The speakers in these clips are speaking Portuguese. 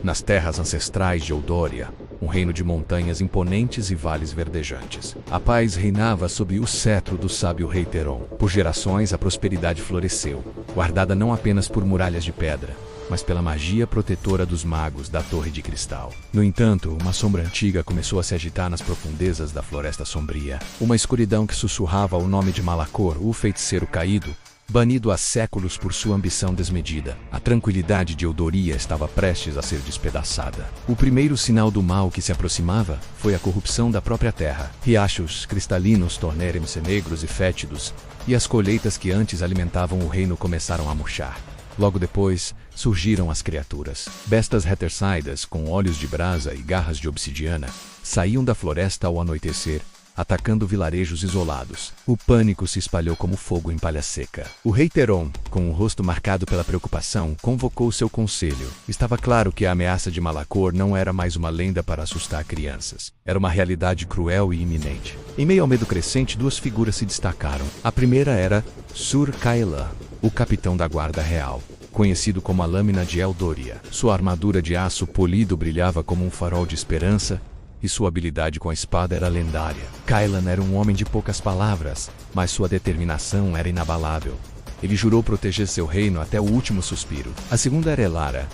nas terras ancestrais de Eldória, um reino de montanhas imponentes e vales verdejantes. A paz reinava sob o cetro do sábio rei Teron. Por gerações, a prosperidade floresceu, guardada não apenas por muralhas de pedra, mas pela magia protetora dos magos da Torre de Cristal. No entanto, uma sombra antiga começou a se agitar nas profundezas da Floresta Sombria. Uma escuridão que sussurrava o nome de Malacor, o feiticeiro caído, banido há séculos por sua ambição desmedida. A tranquilidade de Eldória estava prestes a ser despedaçada. O primeiro sinal do mal que se aproximava foi a corrupção da própria terra. Riachos cristalinos tornaram-se negros e fétidos, e as colheitas que antes alimentavam o reino começaram a murchar. Logo depois, surgiram as criaturas. Bestas retorcidas, com olhos de brasa e garras de obsidiana, saíam da floresta ao anoitecer, atacando vilarejos isolados. O pânico se espalhou como fogo em palha seca. O rei Teron, com o rosto marcado pela preocupação, convocou seu conselho. Estava claro que a ameaça de Malacor não era mais uma lenda para assustar crianças. Era uma realidade cruel e iminente. Em meio ao medo crescente, duas figuras se destacaram. A primeira era Sur Kailan, o capitão da guarda real, conhecido como a Lâmina de Eldória. Sua armadura de aço polido brilhava como um farol de esperança, e sua habilidade com a espada era lendária. Kailan era um homem de poucas palavras, mas sua determinação era inabalável. Ele jurou proteger seu reino até o último suspiro. A segunda era Elara,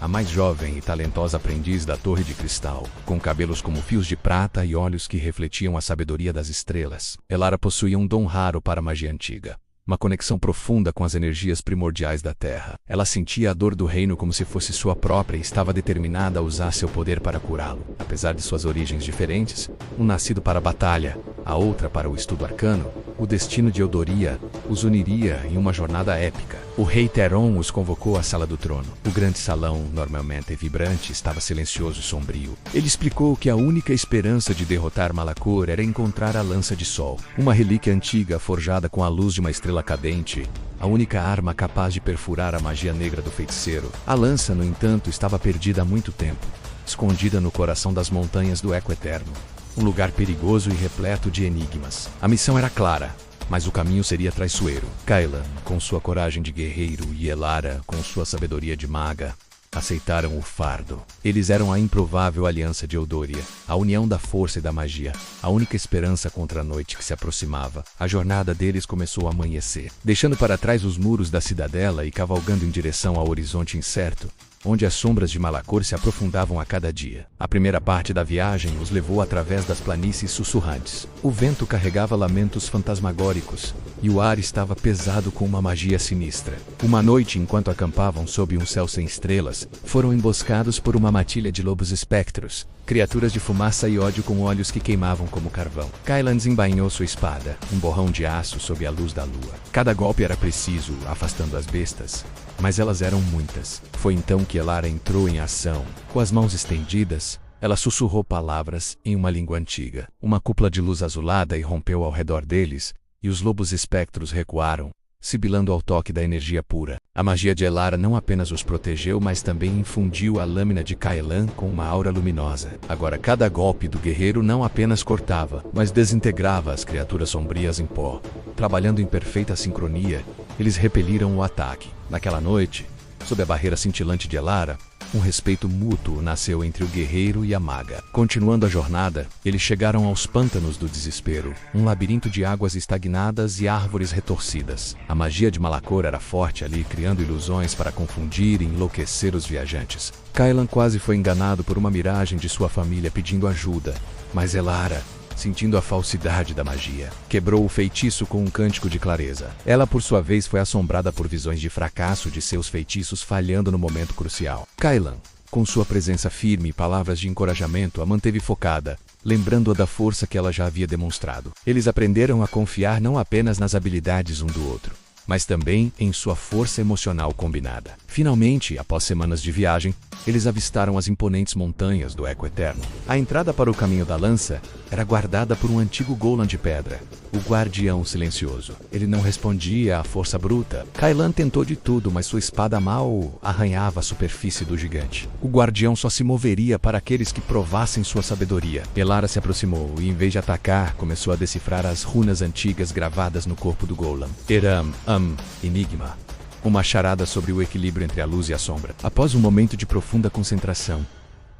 a mais jovem e talentosa aprendiz da Torre de Cristal, com cabelos como fios de prata e olhos que refletiam a sabedoria das estrelas. Elara possuía um dom raro para a magia antiga, uma conexão profunda com as energias primordiais da Terra. Ela sentia a dor do reino como se fosse sua própria e estava determinada a usar seu poder para curá-lo. Apesar de suas origens diferentes, um nascido para a batalha, a outra para o estudo arcano, o destino de Eldória os uniria em uma jornada épica. O rei Teron os convocou à Sala do Trono. O grande salão, normalmente vibrante, estava silencioso e sombrio. Ele explicou que a única esperança de derrotar Malacor era encontrar a Lança de Sol, uma relíquia antiga forjada com a luz de uma estrela cadente, a única arma capaz de perfurar a magia negra do feiticeiro. A lança, no entanto, estava perdida há muito tempo, escondida no coração das montanhas do Eco Eterno, um lugar perigoso e repleto de enigmas. A missão era clara, mas o caminho seria traiçoeiro. Kailan, com sua coragem de guerreiro, e Elara, com sua sabedoria de maga, aceitaram o fardo. Eles eram a improvável aliança de Eldória, a união da força e da magia, a única esperança contra a noite que se aproximava. A jornada deles começou a amanhecer. Deixando para trás os muros da cidadela e cavalgando em direção ao horizonte incerto, onde as sombras de Malacor se aprofundavam a cada dia. A primeira parte da viagem os levou através das planícies sussurrantes. O vento carregava lamentos fantasmagóricos, e o ar estava pesado com uma magia sinistra. Uma noite, enquanto acampavam sob um céu sem estrelas, foram emboscados por uma matilha de lobos espectros, criaturas de fumaça e ódio com olhos que queimavam como carvão. Kailan desembainhou sua espada, um borrão de aço sob a luz da lua. Cada golpe era preciso, afastando as bestas, mas elas eram muitas. Foi então que Elara entrou em ação. Com as mãos estendidas, ela sussurrou palavras em uma língua antiga. Uma cúpula de luz azulada irrompeu ao redor deles, e os lobos espectros recuaram, sibilando ao toque da energia pura. A magia de Elara não apenas os protegeu, mas também infundiu a lâmina de Kailan com uma aura luminosa. Agora cada golpe do guerreiro não apenas cortava, mas desintegrava as criaturas sombrias em pó. Trabalhando em perfeita sincronia, eles repeliram o ataque. Naquela noite, sob a barreira cintilante de Elara, um respeito mútuo nasceu entre o guerreiro e a maga. Continuando a jornada, eles chegaram aos pântanos do desespero, um labirinto de águas estagnadas e árvores retorcidas. A magia de Malacor era forte ali, criando ilusões para confundir e enlouquecer os viajantes. Kailan quase foi enganado por uma miragem de sua família pedindo ajuda, mas Elara, sentindo a falsidade da magia, quebrou o feitiço com um cântico de clareza. Ela, por sua vez, foi assombrada por visões de fracasso de seus feitiços falhando no momento crucial. Kailan, com sua presença firme e palavras de encorajamento, a manteve focada, lembrando-a da força que ela já havia demonstrado. Eles aprenderam a confiar não apenas nas habilidades um do outro, mas também em sua força emocional combinada. Finalmente, após semanas de viagem, eles avistaram as imponentes montanhas do Eco Eterno. A entrada para o Caminho da Lança era guardada por um antigo golem de pedra, o Guardião Silencioso. Ele não respondia à força bruta. Kailan tentou de tudo, mas sua espada mal arranhava a superfície do gigante. O Guardião só se moveria para aqueles que provassem sua sabedoria. Elara se aproximou e, em vez de atacar, começou a decifrar as runas antigas gravadas no corpo do golem. Eram, Enigma. uma charada sobre o equilíbrio entre a luz e a sombra. Após um momento de profunda concentração,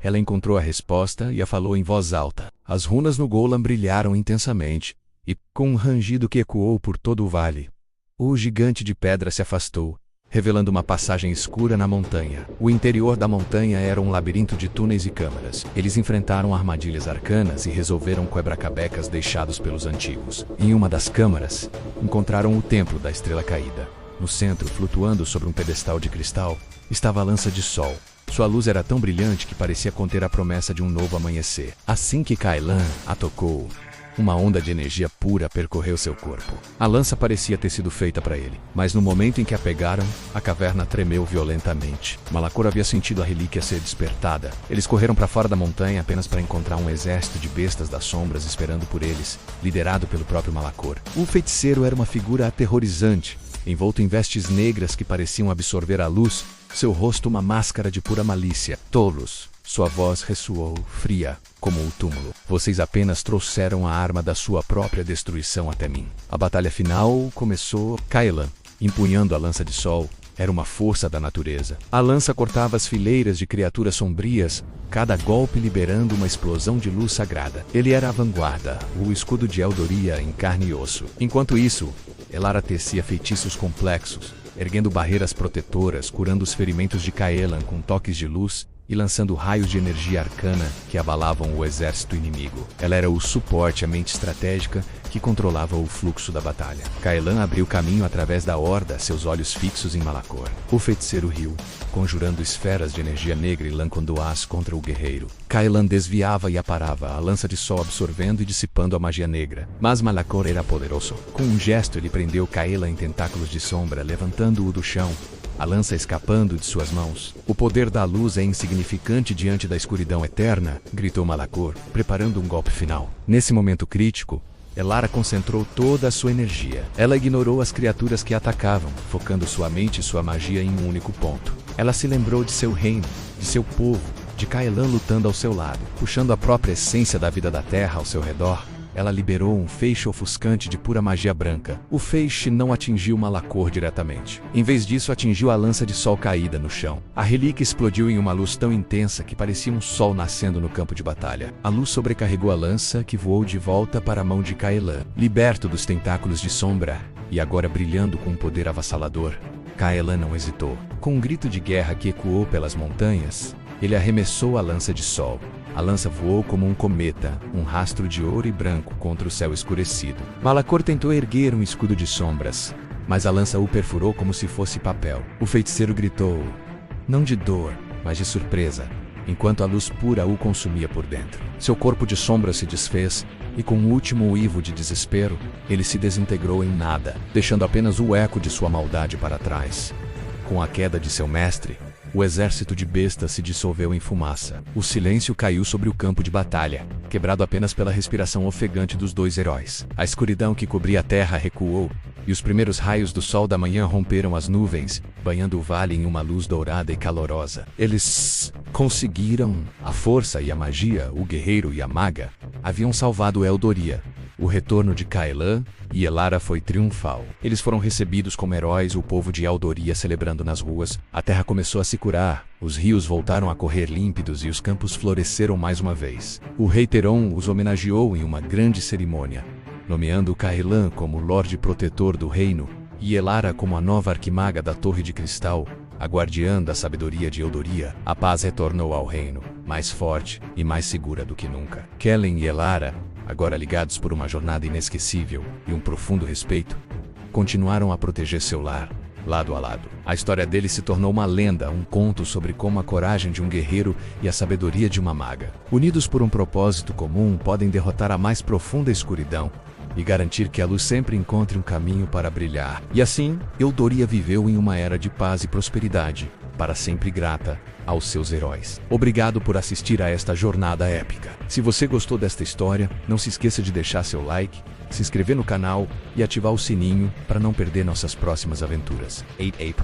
ela encontrou a resposta e a falou em voz alta. As runas no golem brilharam intensamente, e, com um rangido que ecoou por todo o vale, o gigante de pedra se afastou, revelando uma passagem escura na montanha. O interior da montanha era um labirinto de túneis e câmaras. Eles enfrentaram armadilhas arcanas e resolveram quebra-cabecas deixados pelos antigos. Em uma das câmaras, encontraram o Templo da Estrela Caída. No centro, flutuando sobre um pedestal de cristal, estava a Lança de Sol. Sua luz era tão brilhante que parecia conter a promessa de um novo amanhecer. Assim que Kailan a tocou, uma onda de energia pura percorreu seu corpo. A lança parecia ter sido feita para ele, mas no momento em que a pegaram, a caverna tremeu violentamente. Malakor havia sentido a relíquia ser despertada. Eles correram para fora da montanha apenas para encontrar um exército de bestas das sombras esperando por eles, liderado pelo próprio Malakor. O feiticeiro era uma figura aterrorizante, envolto em vestes negras que pareciam absorver a luz, seu rosto uma máscara de pura malícia. Tolos. Sua voz ressoou, fria, como o túmulo. Vocês apenas trouxeram a arma da sua própria destruição até mim. A batalha final começou. Kailan, empunhando a Lança de Sol, era uma força da natureza. A lança cortava as fileiras de criaturas sombrias, cada golpe liberando uma explosão de luz sagrada. Ele era a vanguarda, o escudo de Eldoria em carne e osso. Enquanto isso, Elara tecia feitiços complexos, erguendo barreiras protetoras, curando os ferimentos de Kailan com toques de luz e lançando raios de energia arcana que abalavam o exército inimigo. Ela era o suporte, a mente estratégica que controlava o fluxo da batalha. Kailan abriu caminho através da horda, seus olhos fixos em Malakor. O feiticeiro riu, conjurando esferas de energia negra e Lancondoás contra o guerreiro. Kailan desviava e aparava, a Lança de Sol absorvendo e dissipando a magia negra. Mas Malakor era poderoso. Com um gesto ele prendeu Kailan em tentáculos de sombra, levantando-o do chão, a lança escapando de suas mãos. O poder da luz é insignificante diante da escuridão eterna, gritou Malakor, preparando um golpe final. Nesse momento crítico, Elara concentrou toda a sua energia. Ela ignorou as criaturas que atacavam, focando sua mente e sua magia em um único ponto. Ela se lembrou de seu reino, de seu povo, de Kailan lutando ao seu lado. Puxando a própria essência da vida da Terra ao seu redor, ela liberou um feixe ofuscante de pura magia branca. O feixe não atingiu Malakor diretamente. Em vez disso, atingiu a Lança de Sol caída no chão. A relíquia explodiu em uma luz tão intensa que parecia um sol nascendo no campo de batalha. A luz sobrecarregou a lança, que voou de volta para a mão de Kailan. Liberto dos tentáculos de sombra, e agora brilhando com um poder avassalador, Kailan não hesitou. Com um grito de guerra que ecoou pelas montanhas, ele arremessou a Lança de Sol. A lança voou como um cometa, um rastro de ouro e branco contra o céu escurecido. Malakor tentou erguer um escudo de sombras, mas a lança o perfurou como se fosse papel. O feiticeiro gritou, não de dor, mas de surpresa, enquanto a luz pura o consumia por dentro. Seu corpo de sombra se desfez, e com um último uivo de desespero, ele se desintegrou em nada, deixando apenas o eco de sua maldade para trás. Com a queda de seu mestre, o exército de bestas se dissolveu em fumaça. O silêncio caiu sobre o campo de batalha, quebrado apenas pela respiração ofegante dos dois heróis. A escuridão que cobria a terra recuou, e os primeiros raios do sol da manhã romperam as nuvens, banhando o vale em uma luz dourada e calorosa. Eles conseguiram. A força e a magia, o guerreiro e a maga, haviam salvado Eldoria. O retorno de Kailan e Elara foi triunfal. Eles foram recebidos como heróis, o povo de Eldoria celebrando nas ruas. A terra começou a se curar, os rios voltaram a correr límpidos e os campos floresceram mais uma vez. O rei Teron os homenageou em uma grande cerimônia, nomeando Kailan como Lorde Protetor do reino e Elara como a nova arquimaga da Torre de Cristal, a guardiã da sabedoria de Eldoria. A paz retornou ao reino, mais forte e mais segura do que nunca. Kellen e Elara, agora ligados por uma jornada inesquecível e um profundo respeito, continuaram a proteger seu lar, lado a lado. A história deles se tornou uma lenda, um conto sobre como a coragem de um guerreiro e a sabedoria de uma maga, unidos por um propósito comum, podem derrotar a mais profunda escuridão e garantir que a luz sempre encontre um caminho para brilhar. E assim, Eldoria viveu em uma era de paz e prosperidade, para sempre grata aos seus heróis. Obrigado por assistir a esta jornada épica. Se você gostou desta história, não se esqueça de deixar seu like, se inscrever no canal e ativar o sininho para não perder nossas próximas aventuras. 8 Ape.